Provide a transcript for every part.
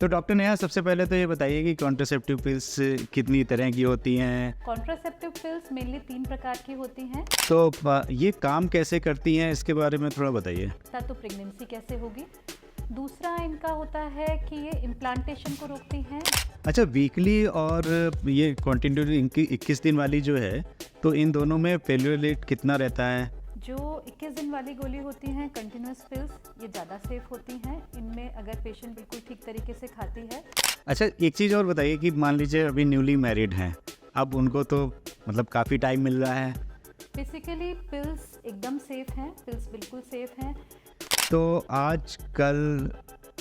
तो डॉक्टर नेहा, सबसे पहले तो ये बताइए कि कॉन्ट्रासेप्टिव पिल्स कितनी तरह की होती हैं? कॉन्ट्रासेप्टिव पिल्स मेनली 3 प्रकार की होती हैं। तो ये काम कैसे करती हैं, इसके बारे में थोड़ा बताइए। पहला तो प्रेगनेंसी कैसे होगी। दूसरा इनका होता है कि ये इम्प्लांटेशन को रोकती हैं। अच्छा, वीकली और ये कॉन्टिन्यूटी इनकी 21 दिन वाली जो है, तो इन दोनों में फेल्यूर रेट कितना रहता है? जो 21 दिन वाली गोली होती हैं कंटिन्यूस पिल्स, ये ज़्यादा सेफ होती हैं। इनमें अगर पेशेंट बिल्कुल ठीक तरीके से खाती है। अच्छा, एक चीज़ और बताइए कि मान लीजिए अभी न्यूली मैरिड हैं, अब उनको तो मतलब काफ़ी टाइम मिल रहा है, बेसिकली पिल्स एकदम सेफ हैं, पिल्स बिल्कुल सेफ हैं। तो आज कल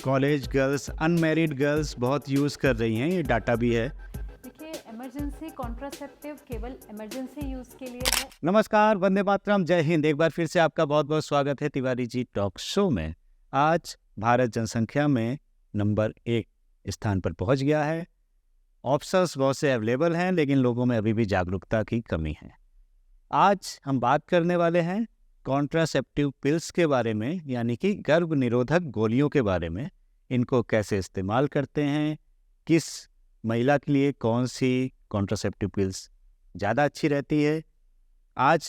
कॉलेज गर्ल्स, अनमैरिड गर्ल्स बहुत यूज़ कर रही हैं, ये डाटा भी है। देखिए, इमरजेंसी कॉन्ट्रासेप्टिव केवल इमरजेंसी यूज़ के लिए है। नमस्कार, वंदे मातरम, जय हिंद। एक बार फिर से आपका बहुत बहुत स्वागत है तिवारी जी टॉक शो में। आज भारत जनसंख्या में नंबर 1 स्थान पर पहुंच गया है। ऑप्शंस बहुत से अवेलेबल हैं, लेकिन लोगों में अभी भी जागरूकता की कमी है। आज हम बात करने वाले हैं कॉन्ट्रासेप्टिव पिल्स के बारे में, यानी कि गर्भ निरोधक गोलियों के बारे में। इनको कैसे इस्तेमाल करते हैं, किस महिला के लिए कौन सी कॉन्ट्रासेप्टिव पिल्स ज़्यादा अच्छी रहती है। आज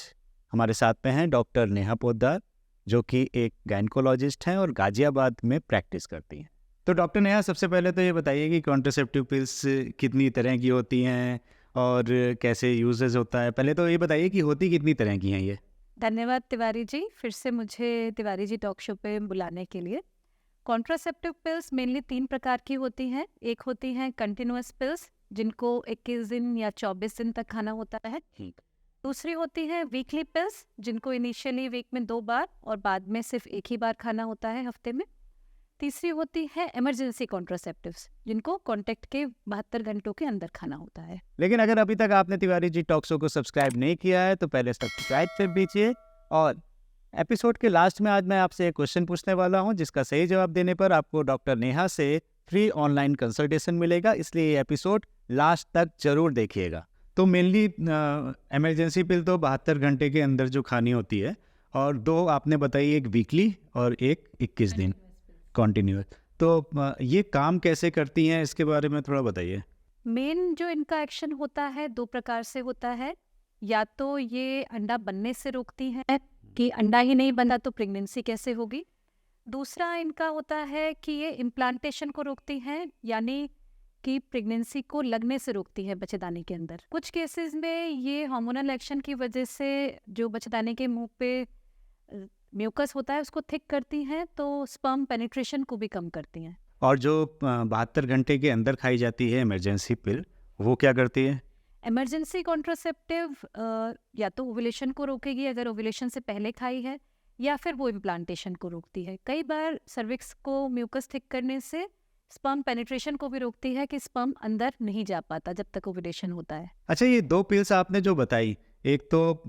हमारे साथ में हैं डॉक्टर नेहा पोद्दार, जो कि एक गायनेकोलॉजिस्ट हैं और गाजियाबाद में प्रैक्टिस करती हैं। तो डॉक्टर नेहा, सबसे पहले तो ये बताइए कि कॉन्ट्रासेप्टिव पिल्स कितनी तरह की होती हैं और कैसे यूजेस होता है। पहले तो ये बताइए कि होती कितनी तरह की हैं ये। धन्यवाद तिवारी जी, फिर से मुझे तिवारी जी टॉक शो पे बुलाने के लिए। कॉन्ट्रासेप्टिव पिल्स मेनली 3 प्रकार की होती हैं। एक होती हैं कंटिन्यूअस पिल्स, जिनको 21 दिन या 24 दिन तक खाना होता है। दूसरी होती है वीकली पिल्स, जिनको इनिशियली वीक में 2 बार और बाद में सिर्फ 1 ही बार खाना होता है हफ्ते में। तीसरी होती है इमरजेंसी कॉन्ट्रासेप्टिव्स, जिनको कॉन्टैक्ट के 72 घंटों के अंदर खाना होता है। लेकिन अगर अभी तक आपने तिवारी जी टॉक शो को सब्सक्राइब नहीं किया है तो पहले सब्सक्राइब कर दीजिए। और एपिसोड के लास्ट में आज मैं आपसे एक क्वेश्चन पूछने वाला हूं, जिसका सही जवाब देने पर आपको डॉक्टर नेहा से फ्री ऑनलाइन कंसल्टेशन मिलेगा, इसलिए ये एपिसोड लास्ट तक जरूर देखिएगा। तो मेनली इमरजेंसी पिल तो 72 घंटे के अंदर जो खानी होती है, और 2 आपने बताई, एक वीकली और एक 21 दिन कॉन्टिन्यूस। तो ये काम कैसे करती हैं, इसके बारे में थोड़ा बताइए। मेन जो इनका एक्शन होता है 2 प्रकार से होता है। या तो ये अंडा बनने से रोकती हैं कि अंडा ही नहीं बना तो प्रेगनेंसी कैसे होगी। दूसरा इनका होता है कि ये इम्प्लांटेशन को रोकती हैं, यानी कि प्रेगनेंसी को लगने से रोकती है बच्चेदानी के अंदर। कुछ केसेस में ये हार्मोनल एक्शन की वजह से जो बच्चेदानी के मुंह पे म्यूकस होता है उसको थिक करती हैं, तो स्पर्म पेनिट्रेशन को भी कम करती हैं। और जो 72 घंटे के अंदर खाई जाती है इमरजेंसी पिल, वो क्या करती है? इमरजेंसी कॉन्ट्रासेप्टिव या तो ओव्यूलेशन को रोकेगी अगर ओव्यूलेशन से पहले खाई है, या फिर वो इम्प्लांटेशन को रोकती है। कई बार सर्विक्स को म्यूकस थिक करने से स्पर्म पेनिट्रेशन को भी रोकती है कि स्पर्म अंदर नहीं जा पाता जब तक ओव्यूलेशन होता है। अच्छा, ये 2 पिल्स आपने जो बताई, एक तो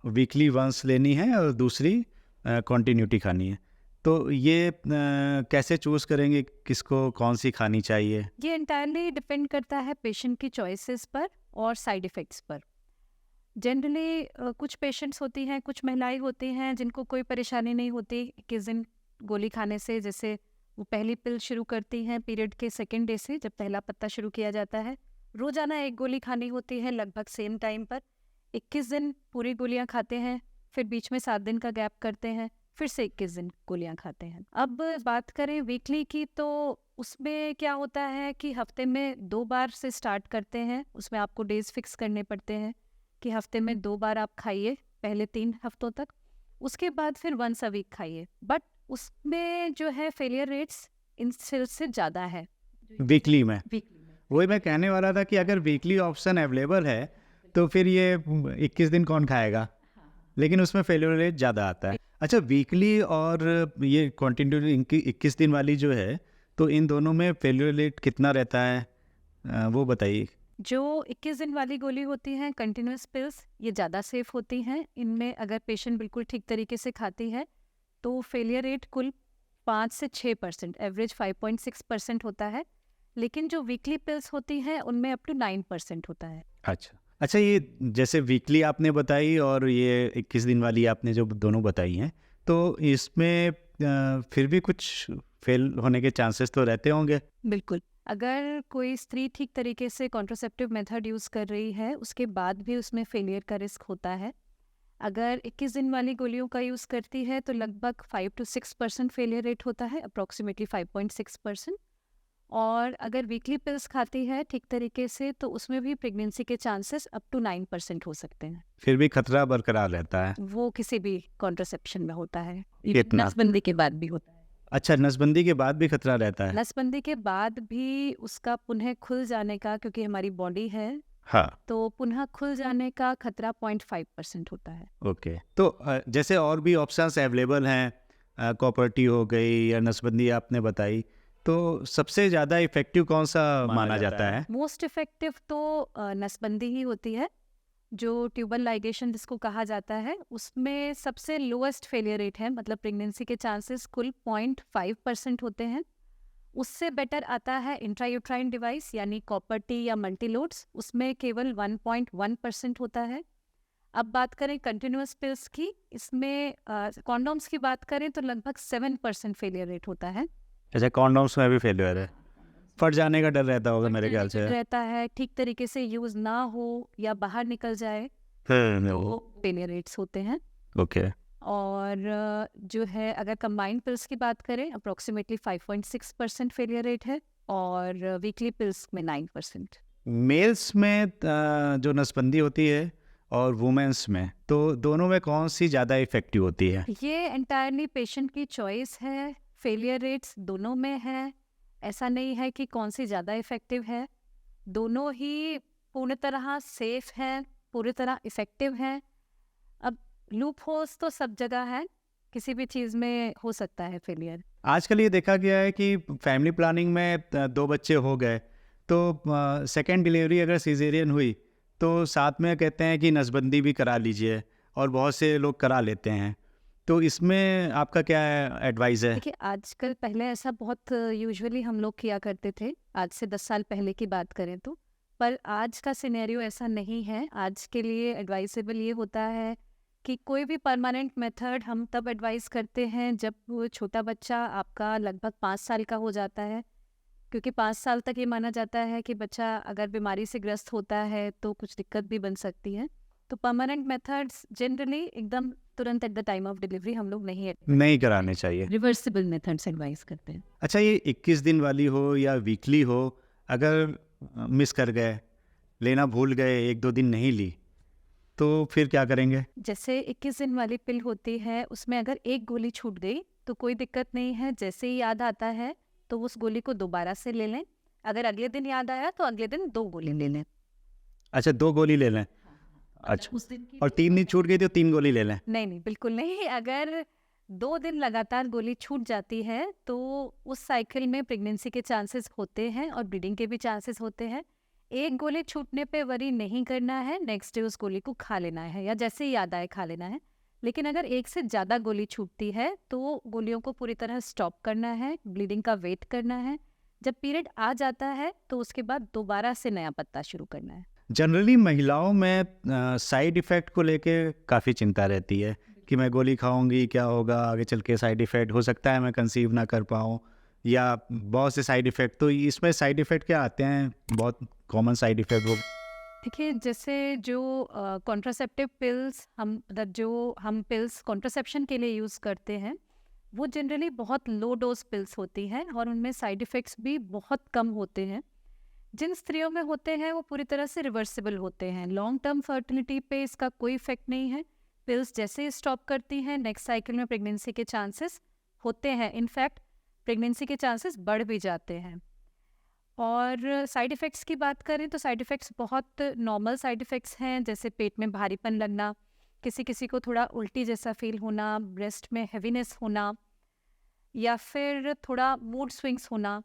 वीकली वंस लेनी है और दूसरी कॉन्टिन्यूटी खानी है, तो ये कैसे चूज करेंगे किसको कौन सी खानी चाहिए? ये इंटायरली डिपेंड करता है पेशेंट की चॉइसेस पर और साइड इफ़ेक्ट्स पर। जनरली कुछ पेशेंट्स होती हैं, कुछ महिलाएं होती हैं जिनको कोई परेशानी नहीं होती किस दिन गोली खाने से। जैसे वो पहली पिल शुरू करती हैं पीरियड के 2nd डे से, जब पहला पत्ता शुरू किया जाता है। रोज़ाना 1 गोली खानी होती है लगभग सेम टाइम पर। 21 दिन पूरी गोलियां खाते हैं, फिर बीच में 7 दिन का गैप करते हैं, फिर से 21 दिन गोलियां खाते हैं। अब बात करें वीकली की, तो उसमें क्या होता है कि हफ्ते में 2 बार से स्टार्ट करते हैं। उसमें आपको डेज फिक्स करने पड़ते हैं कि हफ्ते में 2 बार आप खाइए पहले 3 हफ्तों तक, उसके बाद फिर 1 अ वीक खाइए। बट उसमें जो है फेलियर रेट्स इनसे ज़्यादा है वीकली में? वीकली में। वही मैं कहने वाला था कि अगर वीकली ऑप्शन अवेलेबल है तो फिर ये 21 दिन कौन खाएगा, लेकिन उसमें फेल्योर रेट ज़्यादा आता है। अच्छा, वीकली और ये कॉन्टिन्यूटी इनकी 21 दिन वाली जो है, तो इन दोनों में फेल्योर रेट कितना रहता है, वो बताइए। जो 21 दिन वाली गोली होती हैं कंटिन्यूस पिल्स, ये ज़्यादा सेफ होती हैं। इनमें अगर पेशेंट बिल्कुल ठीक तरीके से खाती है तो फेलियर रेट कुल 5 से 6%, एवरेज 5.6% होता है। लेकिन जो वीकली पिल्स होती हैं उनमें अप टू 9% होता है। अच्छा अच्छा, ये जैसे वीकली आपने बताई और ये 21 दिन वाली आपने जो दोनों बताई हैं, तो इसमें फिर भी कुछ फेल होने के चांसेस तो रहते होंगे। बिल्कुल। अगर कोई स्त्री ठीक तरीके से कॉन्ट्रासेप्टिव मेथड यूज़ कर रही है, उसके बाद भी उसमें फेलियर का रिस्क होता है। अगर 21 दिन वाली गोलियों का यूज़ करती है तो लगभग 5 to 6% फेलियर रेट होता है, अप्रॉक्सीमेटली 5.6%। और अगर वीकली पिल्स खाती है ठीक तरीके से तो उसमें भी प्रेगनेंसी के चांसेस अप टू 9% हो सकते हैं। फिर भी खतरा बरकरार रहता है। वो किसी भी कॉन्ट्रासेप्शन में होता है, कितना? नसबंदी के बाद भी होता है। अच्छा, नसबंदी के बाद भी खतरा रहता है? नसबंदी के बाद भी उसका पुनः खुल जाने का, क्योंकि हमारी बॉडी है हाँ, तो पुनः खुल जाने का खतरा 0.5% होता है। ओके। तो जैसे और भी ऑप्शंस अवेलेबल हैं, कॉपर्टी हो गई या नसबंदी आपने बताई, तो सबसे ज़्यादा इफेक्टिव कौन सा माना जाता है? मोस्ट इफेक्टिव तो नसबंदी ही होती है, जो ट्यूबल लाइगेशन जिसको कहा जाता है, उसमें सबसे लोएस्ट फेलियर रेट है, मतलब प्रेगनेंसी के चांसेस कुल 0.5% होते हैं। उससे बेटर आता है इंट्रायूट्राइन डिवाइस यानी कॉपर टी या मल्टीलोड्स, उसमें केवल 1.1% होता है। अब बात करें कंटिन्यूअस पिल्स की, इसमें कॉन्डोम्स की बात करें तो लगभग 7% फेलियर रेट होता है। अच्छा, कॉन्डोम्स में भी फेलियर है? फट जाने का डर रहता होगा मेरे ख्याल से। रहता है, ठीक तरीके से यूज ना हो या बाहर निकल जाए वो फेलियर रेट्स होते हैं। ओके। और जो है अगर कंबाइंड पिल्स की बात करें अप्रोक्सीमेटली 5.6% फेलियर रेट है, और वीकली पिल्स में 9%। मेल्स में जो नसबंदी होती है और वुमेन्स में, तो दोनों में कौन सी ज़्यादा इफेक्टिव होती है? ये एंटायरली पेशेंट की चॉइस है, फेलियर रेट्स दोनों में है, ऐसा नहीं है कि कौन सी ज़्यादा इफेक्टिव है। दोनों ही पूर्ण तरह सेफ है, पूरी तरह इफेक्टिव है। अब लूप होल्स तो सब जगह है, किसी भी चीज़ में हो सकता है फेलियर। आजकल ये देखा गया है कि फैमिली प्लानिंग में 2 बच्चे हो गए, तो सेकेंड डिलीवरी अगर सिजेरियन हुई तो साथ में कहते हैं कि नसबंदी भी करा लीजिए, और बहुत से लोग करा लेते हैं। तो इसमें आपका क्या एडवाइस है? देखिए आजकल, पहले ऐसा बहुत यूजुअली हम लोग किया करते थे, आज से 10 साल पहले की बात करें तो, पर आज का सिनेरियो ऐसा नहीं है। आज के लिए एडवाइसेबल ये होता है कि कोई भी परमानेंट मेथड हम तब एडवाइस करते हैं जब वो छोटा बच्चा आपका लगभग 5 साल का हो जाता है, क्योंकि 5 साल तक ये माना जाता है कि बच्चा अगर बीमारी से ग्रस्त होता है तो कुछ दिक्कत भी बन सकती है। तो परमानेंट मेथड्स जनरली एकदम तुरंत at the time of delivery हम लोग नहीं कराने चाहिए। रिवर्सिबल मेथड्स एडवाइस करते हैं। अच्छा, ये 21 दिन वाली हो या वीकली हो, अगर मिस कर गए, लेना भूल गए, 1-2 दिन नहीं ली, तो फिर क्या करेंगे? जैसे 21 दिन वाली पिल होती है, उसमें अगर एक गोली छूट गई तो कोई दिक्कत नहीं है, जैसे ही याद आता है तो उस गोली को दोबारा से ले लें। अगर अगले दिन याद आया तो अगले दिन 2 गोली ले लें। अच्छा, 2 गोली ले लें। अच्छा, उस दिन की और 3 दिन छूट गई तो 3 गोली ले लें? नहीं, बिल्कुल नहीं। अगर 2 दिन लगातार गोली छूट जाती है तो उस साइकिल में प्रेगनेंसी के चांसेस होते हैं और ब्लीडिंग के भी चांसेस होते हैं। एक गोली छूटने पे वरी नहीं करना है, नेक्स्ट डे उस गोली को खा लेना है या जैसे ही याद आए खा लेना है। लेकिन अगर एक से ज़्यादा गोली छूटती है तो गोलियों को पूरी तरह स्टॉप करना है, ब्लीडिंग का वेट करना है। जब पीरियड आ जाता है तो उसके बाद दोबारा से नया पत्ता शुरू करना है। जनरली महिलाओं में साइड इफ़ेक्ट को लेके काफ़ी चिंता रहती है कि मैं गोली खाऊंगी, क्या होगा आगे चल के, साइड इफ़ेक्ट हो सकता है मैं कंसीव ना कर पाऊँ, या बहुत से साइड इफ़ेक्ट। तो इसमें साइड इफ़ेक्ट क्या आते हैं, बहुत कॉमन साइड इफ़ेक्ट? वो देखिए, जैसे जो कॉन्ट्रासेप्टिव पिल्स हम पिल्स कॉन्ट्रासेप्शन के लिए यूज़ करते हैं, वो जनरली बहुत लो डोज पिल्स होती हैं और उनमें साइड इफ़ेक्ट्स भी बहुत कम होते हैं। जिन स्त्रियों में होते हैं वो पूरी तरह से रिवर्सिबल होते हैं। लॉन्ग टर्म फर्टिलिटी पे इसका कोई इफेक्ट नहीं है। पिल्स जैसे ही स्टॉप करती हैं, नेक्स्ट साइकिल में प्रेगनेंसी के चांसेस होते हैं, इनफैक्ट प्रेगनेंसी के चांसेस बढ़ भी जाते हैं। और साइड इफ़ेक्ट्स की बात करें तो साइड इफ़ेक्ट्स बहुत नॉर्मल साइड इफ़ेक्ट्स हैं, जैसे पेट में भारीपन लगना, किसी किसी को थोड़ा उल्टी जैसा फील होना, ब्रेस्ट में हेवीनेस होना, या फिर थोड़ा मूड स्विंग्स होना।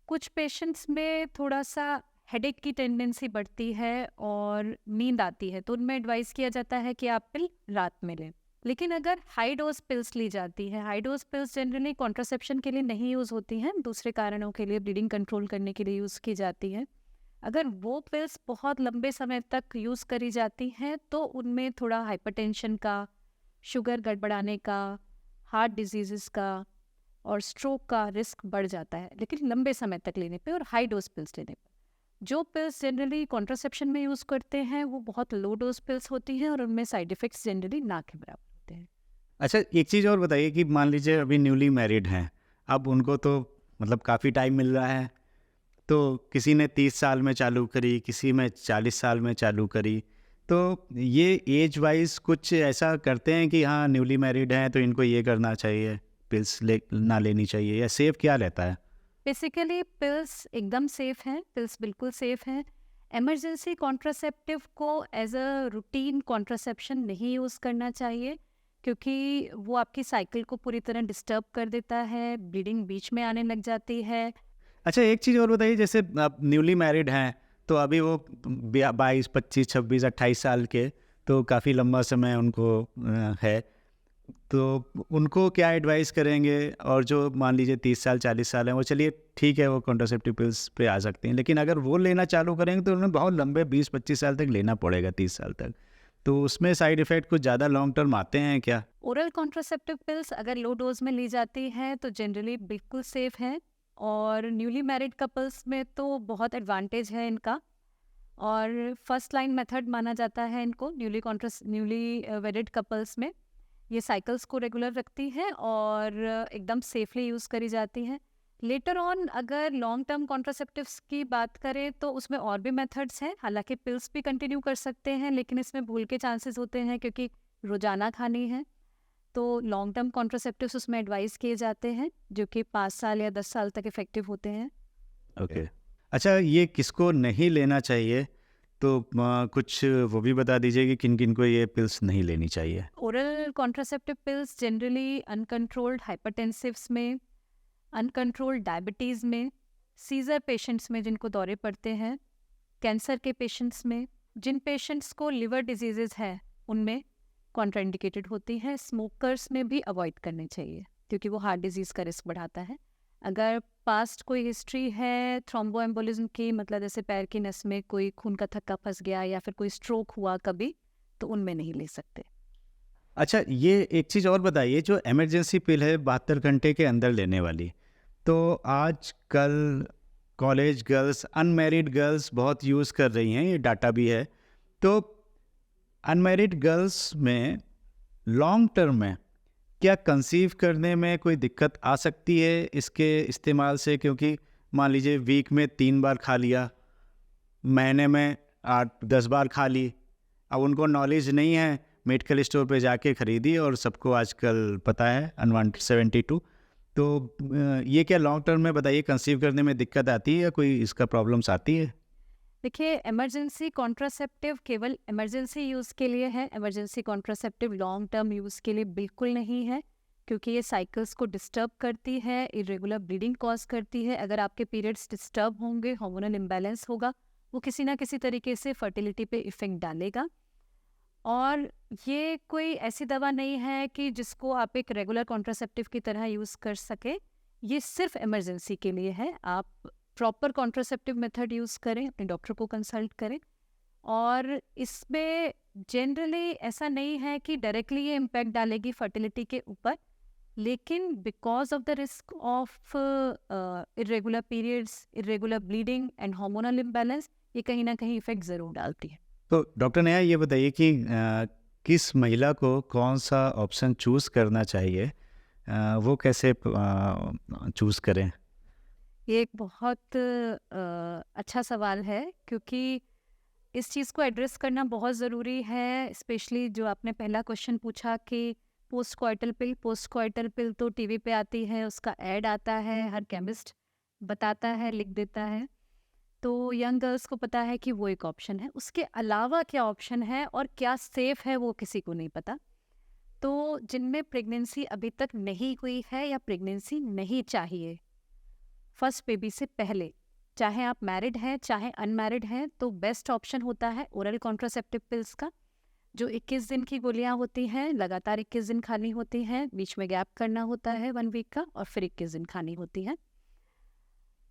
कुछ पेशेंट्स में थोड़ा सा हेडेक की टेंडेंसी बढ़ती है और नींद आती है, तो उनमें एडवाइस किया जाता है कि आप पिल रात में लें। लेकिन अगर हाई डोज पिल्स ली जाती है, high dose pills generally contraception के लिए नहीं यूज़ होती हैं, दूसरे कारणों के लिए, ब्लीडिंग कंट्रोल करने के लिए यूज़ की जाती है। अगर वो पिल्स बहुत लंबे समय तक यूज़ करी जाती हैं तो उनमें थोड़ा हाइपरटेंशन का, शुगर गड़बड़ाने का, हार्ट डिजीज़ का, और स्ट्रोक का रिस्क बढ़ जाता है, लेकिन लंबे समय तक लेने पे और हाई डोज पिल्स लेने पे। जो पिल्स जनरली कॉन्ट्रासेप्शन में यूज़ करते हैं वो बहुत लो डोज पिल्स होती हैं और उनमें साइड इफ़ेक्ट्स जनरली ना के बराबर होते हैं। अच्छा, एक चीज़ और बताइए कि मान लीजिए अभी न्यूली मैरिड हैं, अब उनको तो मतलब काफ़ी टाइम मिल रहा है, तो किसी ने 30 साल में चालू करी, किसी में 40 साल में चालू करी, तो ये एज वाइज कुछ ऐसा करते हैं कि हाँ न्यूली मैरिड हैं तो इनको ये करना चाहिए, पिल्स ले ना लेनी चाहिए, या सेफ क्या रहता है? बेसिकली पिल्स एकदम सेफ हैं, पिल्स बिल्कुल सेफ हैं। इमरजेंसी कॉन्ट्रासेप्टिव को एज अ रूटीन कॉन्ट्रासेप्शन नहीं यूज़ करना चाहिए, क्योंकि वो आपकी साइकिल को पूरी तरह डिस्टर्ब कर देता है, ब्लीडिंग बीच में आने लग जाती है। अच्छा, एक चीज़ और बताइए, जैसे आप न्यूली मैरिड हैं तो अभी वो 22, 25, 26, 28 साल के, तो काफ़ी लंबा समय उनको है, तो उनको क्या एडवाइस करेंगे? और जो मान लीजिए 30 साल 40 साल हैं, वो चलिए ठीक है, वो कॉन्ट्रासेप्टिव पिल्स पे आ सकते हैं, लेकिन अगर वो लेना चालू करेंगे तो उन्हें बहुत लंबे 20-25 साल तक लेना पड़ेगा, 30 साल तक, तो उसमें साइड इफ़ेक्ट कुछ ज़्यादा लॉन्ग टर्म आते हैं क्या? ओरल कॉन्ट्रासेप्टिव पिल्स अगर लो डोज में ली जाती हैं तो जनरली बिल्कुल सेफ हैं, और न्यूली मैरिड कपल्स में तो बहुत एडवांटेज है इनका, और फर्स्ट लाइन मेथड माना जाता है इनको न्यूली वेडिड कपल्स में। ये साइकिल्स को रेगुलर रखती हैं और एकदम सेफली यूज़ करी जाती हैं। लेटर ऑन अगर लॉन्ग टर्म कॉन्ट्रासेप्टिव्स की बात करें तो उसमें और भी मेथड्स हैं, हालांकि पिल्स भी कंटिन्यू कर सकते हैं, लेकिन इसमें भूल के चांसेस होते हैं क्योंकि रोजाना खानी है। तो लॉन्ग टर्म कॉन्ट्रासेप्टिव्स उसमें एडवाइस किए जाते हैं, जो कि 5 साल या 10 साल तक इफेक्टिव होते हैं। ओके। अच्छा, ये किसको नहीं लेना चाहिए? तो कुछ वो भी बता दीजिए कि किन-किन को ये पिल्स नहीं लेनी चाहिए? Oral contraceptive pills generally uncontrolled hypertensives में, अनकंट्रोल्ड डायबिटीज़ में, सीजर पेशेंट्स में जिनको दौरे पड़ते हैं, कैंसर के पेशेंट्स में, जिन पेशेंट्स को लिवर डिजीजेज है उनमें कॉन्ट्राइंडिकेटेड होती हैं। स्मोकर्स में भी अवॉइड करने चाहिए क्योंकि वो हार्ट डिजीज़ का रिस्क बढ़ाता है। अगर पास्ट कोई हिस्ट्री है थ्रोम्बोएम्बोलिज्म की, मतलब जैसे पैर की नस में कोई खून का थक्का फंस गया या फिर कोई स्ट्रोक हुआ कभी, तो उनमें नहीं ले सकते। अच्छा, ये एक चीज़ और बताइए, जो इमरजेंसी पिल है 72 घंटे के अंदर लेने वाली, तो आजकल कॉलेज गर्ल्स, अनमैरिड गर्ल्स बहुत यूज़ कर रही हैं, ये डाटा भी है। तो अनमैरिड गर्ल्स में लॉन्ग टर्म में क्या कंसीव करने में कोई दिक्कत आ सकती है इसके इस्तेमाल से? क्योंकि मान लीजिए वीक में 3 बार खा लिया, महीने में 8-10 बार खा ली, अब उनको नॉलेज नहीं है, मेडिकल स्टोर पे जाके खरीदी, और सबको आजकल पता है अनवांटेड 72, तो ये क्या लॉन्ग टर्म में बताइए कंसीव करने में दिक्कत आती है या कोई इसका प्रॉब्लम्स आती है? देखिए, इमरजेंसी कॉन्ट्रासेप्टिव केवल इमरजेंसी यूज़ के लिए है। Emergency contraceptive long term use के लिए बिल्कुल नहीं है, क्योंकि ये साइकिल्स को डिस्टर्ब करती है, इरेगुलर ब्लीडिंग कॉज करती है। अगर आपके पीरियड्स डिस्टर्ब होंगे, हार्मोनल इम्बैलेंस होगा, वो किसी ना किसी तरीके से फर्टिलिटी पे इफेक्ट डालेगा। और ये कोई ऐसी दवा नहीं है कि जिसको आप एक रेगुलर कॉन्ट्रासेप्टिव की तरह यूज़ कर सके। ये सिर्फ इमरजेंसी के लिए है। आप प्रॉपर कॉन्ट्रासेप्टिव मेथड यूज़ करें, अपने डॉक्टर को कंसल्ट करें। और इसमें जनरली ऐसा नहीं है कि डायरेक्टली ये इम्पैक्ट डालेगी फर्टिलिटी के ऊपर, लेकिन because of the risk of irregular periods, irregular bleeding and hormonal imbalance, ये कहीं ना कहीं इफेक्ट ज़रूर डालती है। तो डॉक्टर नेहा, ये बताइए कि किस महिला को कौन सा ऑप्शन चूज़ करना चाहिए, वो कैसे चूज़ करें? ये एक बहुत अच्छा सवाल है, क्योंकि इस चीज़ को एड्रेस करना बहुत ज़रूरी है। स्पेशली जो आपने पहला क्वेश्चन पूछा कि पोस्ट कॉइटल पिल तो टीवी पे आती है, उसका ऐड आता है, हर केमिस्ट बताता है, लिख देता है, तो यंग गर्ल्स को पता है कि वो एक ऑप्शन है। उसके अलावा क्या ऑप्शन है और क्या सेफ है वो किसी को नहीं पता। तो जिनमें प्रेगनेंसी अभी तक नहीं हुई है या प्रेगनेंसी नहीं चाहिए फर्स्ट बेबी से पहले, चाहे आप मैरिड हैं चाहे अनमैरिड हैं, तो बेस्ट ऑप्शन होता है ओरल कॉन्ट्रासेप्टिव पिल्स का, जो 21 दिन की गोलियां होती हैं, लगातार 21 दिन खानी होती हैं, बीच में गैप करना होता है 1 वीक का, और फिर 21 दिन खानी होती हैं।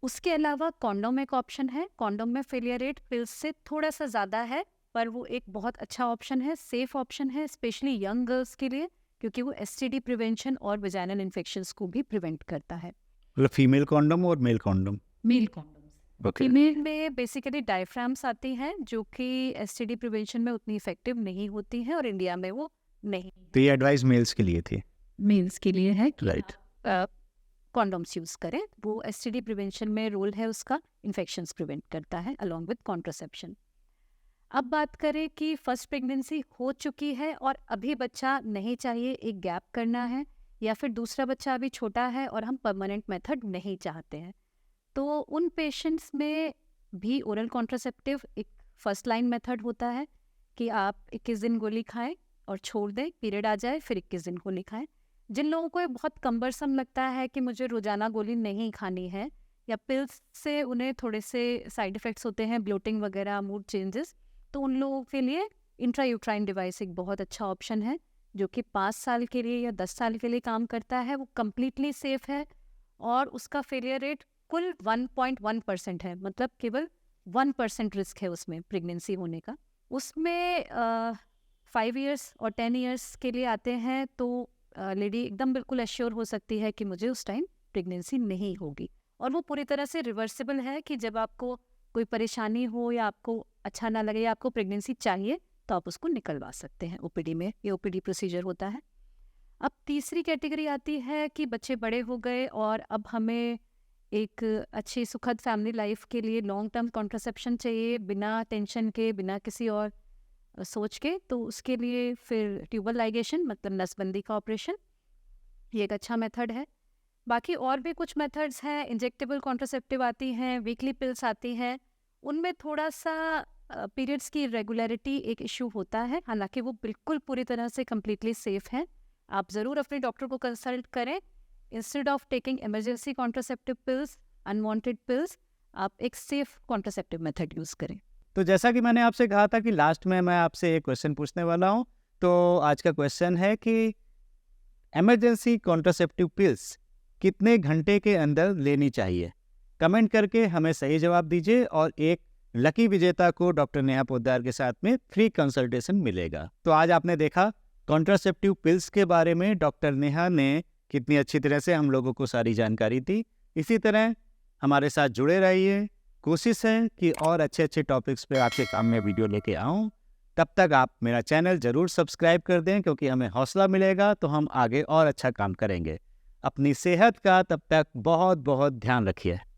उसके अलावा कॉन्डोम एक ऑप्शन है। कॉन्डोम में फेलियर रेट पिल्स से थोड़ा सा ज़्यादा है, पर वो एक बहुत अच्छा ऑप्शन है, सेफ ऑप्शन है, स्पेशली यंग गर्ल्स के लिए, क्योंकि वो एसटीडी प्रिवेंशन और वजाइनल इन्फेक्शंस को भी प्रिवेंट करता है। मतलब फीमेल कॉन्डम और male condom? Male condoms. Okay. Female में बेसिकली डायफ्राम्स आती हैं जो कि एसटीडी प्रिवेंशन में उतनी इफेक्टिव नहीं होती हैं, और इंडिया में वो नहीं। तो ये एडवाइस मेल्स के लिए थी? मेल्स के लिए है कि राइट। कॉन्डम्स यूज़ करें, वो एसटीडी प्रिवेंशन में रोल है उसका, इन्फेक्शंस प्रिवेंट करता है अलॉन्ग विद कॉन्ट्रासेप्शन। अब बात करें कि फर्स्ट प्रेगनेंसी हो चुकी है और अभी बच्चा नहीं चाहिए, एक गैप करना है, या फिर दूसरा बच्चा अभी छोटा है और हम परमानेंट मेथड नहीं चाहते हैं, तो उन पेशेंट्स में भी ओरल कॉन्ट्रासेप्टिव एक फर्स्ट लाइन मेथड होता है कि आप 21 दिन गोली खाएं और छोड़ दें, पीरियड आ जाए फिर 21 दिन गोली खाएं। जिन लोगों को ये बहुत कम्बरसम लगता है कि मुझे रोज़ाना गोली नहीं खानी है, या पिल्स से उन्हें थोड़े से साइड इफ़ेक्ट्स होते हैं, ब्लोटिंग वगैरह, मूड चेंजेस, तो उन लोगों के लिए इंट्रायूट्राइन डिवाइस एक बहुत अच्छा ऑप्शन है जो कि 5 साल के लिए या 10 साल के लिए काम करता है। वो कम्प्लीटली सेफ़ है और उसका फेलियर रेट कुल 1.1% है, मतलब केवल 1% रिस्क है उसमें प्रेगनेंसी होने का। उसमें 5 इयर्स और 10 इयर्स के लिए आते हैं, तो लेडी एकदम बिल्कुल एश्योर हो सकती है कि मुझे उस टाइम प्रेगनेंसी नहीं होगी, और वो पूरी तरह से रिवर्सिबल है कि जब आपको कोई परेशानी हो या आपको अच्छा ना लगे या आपको प्रेगनेंसी चाहिए तो आप उसको निकलवा सकते हैं ओपीडी में, ये ओपीडी प्रोसीजर होता है। अब तीसरी कैटेगरी आती है कि बच्चे बड़े हो गए और अब हमें एक अच्छी सुखद फैमिली लाइफ के लिए लॉन्ग टर्म कॉन्ट्रासेप्शन चाहिए, बिना टेंशन के, बिना किसी और सोच के, तो उसके लिए फिर ट्यूबल लाइगेशन मतलब नसबंदी का ऑपरेशन, ये एक अच्छा मेथड है। बाकी और भी कुछ मेथड्स हैं, इंजेक्टेबल कॉन्ट्रासेप्टिव आती हैं, वीकली पिल्स आती हैं, उनमें थोड़ा सा पीरियड्स की रेगुलरिटी एक इशू होता है, हालांकि वो बिल्कुल पूरी तरह से कम्प्लीटली सेफ है। आप ज़रूर अपने डॉक्टर को कंसल्ट करें। Instead of taking emergency contraceptive pills, unwanted pills, आप एक सेफ कॉन्ट्रासेप्टिव मेथड यूज़ करें। तो जैसा कि मैंने आपसे कहा था कि लास्ट में मैं आपसे एक क्वेश्चन पूछने वाला हूँ, तो आज का क्वेश्चन है कि इमरजेंसी कॉन्ट्रासेप्टिव पिल्स कितने घंटे के अंदर लेनी चाहिए? कमेंट करके हमें सही जवाब दीजिए और एक लकी विजेता को डॉक्टर नेहा पोद्दार के साथ में फ्री कंसल्टेशन मिलेगा। तो आज आपने देखा कॉन्ट्रासेप्टिव पिल्स के बारे में डॉक्टर नेहा ने कितनी अच्छी तरह से हम लोगों को सारी जानकारी दी। इसी तरह हमारे साथ जुड़े रहिए। कोशिश है कि और अच्छे अच्छे टॉपिक्स पे आपके सामने वीडियो लेके आऊँ। तब तक आप मेरा चैनल ज़रूर सब्सक्राइब कर दें, क्योंकि हमें हौसला मिलेगा तो हम आगे और अच्छा काम करेंगे। अपनी सेहत का तब तक बहुत बहुत ध्यान रखिए।